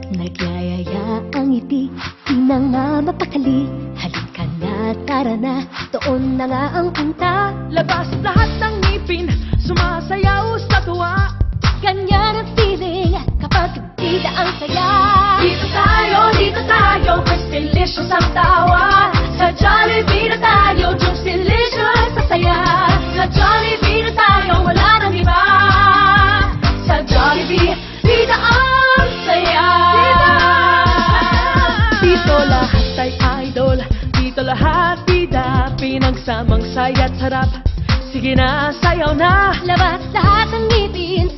Nagyayaya ang ngiti, di na nga mapakali. Halika na, tara na, doon na nga ang punta. Labas lahat ng ngipin, sumasayaw sa tuwa. Ganyan ang feeling kapag bida ang saya. Dito tayo, Crisdelicious ang tawa. Sa Jollibee na tayo, Juicylicious sa saya. Sa Jollibee na tayo, wala nang iba. Sa Jollibee, bida ang saya. Dito lahat ay idol, dito lahat bida. Pinagsamang saya't sarap, sige na, sayaw na. Labas lahat ng ngipin,